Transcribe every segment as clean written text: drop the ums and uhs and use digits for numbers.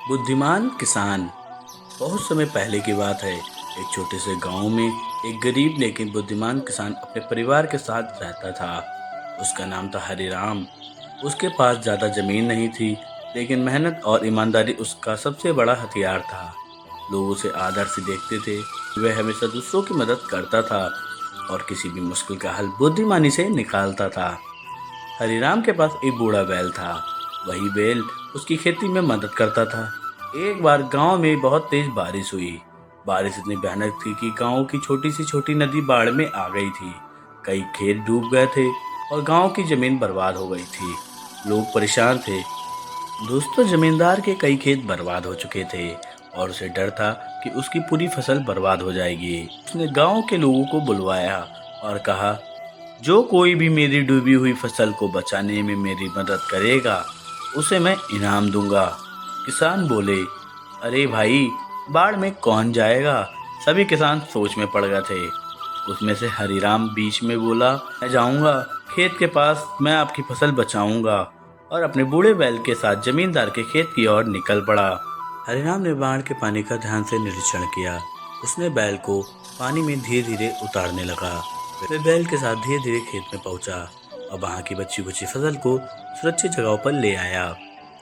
बुद्धिमान किसान। बहुत समय पहले की बात है। एक छोटे से गांव में एक गरीब लेकिन बुद्धिमान किसान अपने परिवार के साथ रहता था। उसका नाम था हरिराम। उसके पास ज़्यादा जमीन नहीं थी, लेकिन मेहनत और ईमानदारी उसका सबसे बड़ा हथियार था। लोग उसे आदर से देखते थे। वह हमेशा दूसरों की मदद करता था और किसी भी मुश्किल का हल बुद्धिमानी से निकालता था। हरिराम के पास एक बूढ़ा बैल था। वही बैल उसकी खेती में मदद करता था। एक बार गांव में बहुत तेज बारिश हुई। बारिश इतनी भयानक थी कि गांव की छोटी नदी बाढ़ में आ गई थी। कई खेत डूब गए थे और गांव की जमीन बर्बाद हो गई थी। लोग परेशान थे। दोस्तों, जमींदार के कई खेत बर्बाद हो चुके थे और उसे डर था कि उसकी पूरी फसल बर्बाद हो जाएगी। उसने गांव के लोगों को बुलवाया और कहा, जो कोई भी मेरी डूबी हुई फसल को बचाने में मेरी मदद करेगा, उसे मैं इनाम दूंगा। किसान बोले, अरे भाई, बाढ़ में कौन जाएगा? सभी किसान सोच में पड़ गए थे। उसमें से हरिराम बीच में बोला, मैं जाऊंगा, खेत के पास मैं आपकी फसल बचाऊंगा। और अपने बूढ़े बैल के साथ जमींदार के खेत की ओर निकल पड़ा। हरिराम ने बाढ़ के पानी का ध्यान से निरीक्षण किया। उसने बैल को पानी में धीरे धीरे उतारने लगा। वह बैल के साथ धीरे धीरे खेत में पहुंचा और वहां की बची कुची फसल को सुरक्षित जगहों पर ले आया।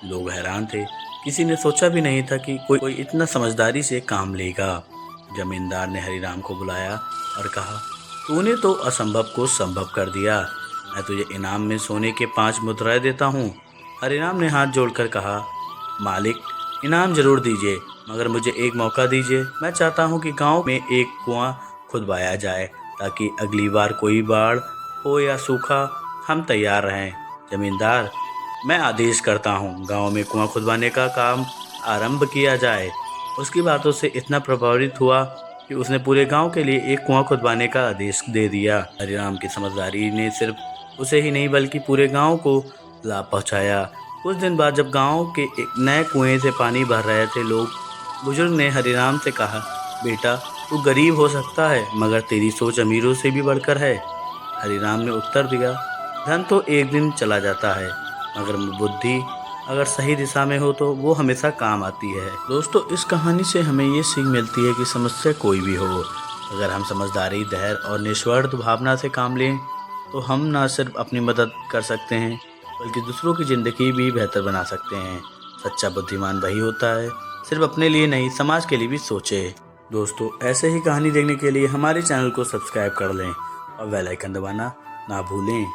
लोग हैरान थे। किसी ने सोचा भी नहीं था कि कोई इतना समझदारी से काम लेगा। जमींदार ने हरिराम को बुलाया और कहा, तूने तो असंभव को संभव कर दिया। मैं तुझे इनाम में सोने के 5 मुद्राएं देता हूँ। हरिराम ने हाथ जोड़कर कहा, मालिक, इनाम जरूर दीजिए, मगर मुझे एक मौका दीजिए। मैं चाहता हूँ कि गांव में एक कुआं खुदवाया जाए, ताकि अगली बार कोई बाढ़ हो या सूखा, हम तैयार रहें। जमींदार, मैं आदेश करता हूँ, गांव में कुआं खुदवाने का काम आरंभ किया जाए। उसकी बातों से इतना प्रभावित हुआ कि उसने पूरे गांव के लिए एक कुआं खुदवाने का आदेश दे दिया। हरिराम की समझदारी ने सिर्फ उसे ही नहीं बल्कि पूरे गांव को लाभ पहुंचाया। कुछ दिन बाद जब गांव के एक नए कुएं से पानी भर रहे थे लोग, बुजुर्ग ने हरिराम से कहा, बेटा, तू गरीब हो सकता है, मगर तेरी सोच अमीरों से भी बढ़कर है। हरिराम ने उत्तर दिया, धन तो एक दिन चला जाता है, मगर बुद्धि अगर सही दिशा में हो तो वो हमेशा काम आती है। दोस्तों, इस कहानी से हमें ये सीख मिलती है कि समस्या कोई भी हो, अगर हम समझदारी, धैर्य और निस्वार्थ भावना से काम लें तो हम न सिर्फ अपनी मदद कर सकते हैं, बल्कि दूसरों की ज़िंदगी भी बेहतर बना सकते हैं। सच्चा बुद्धिमान वही होता है, सिर्फ अपने लिए नहीं, समाज के लिए भी सोचे। दोस्तों, ऐसे ही कहानी देखने के लिए हमारे चैनल को सब्सक्राइब कर लें और बेल आइकन दबाना ना भूलें।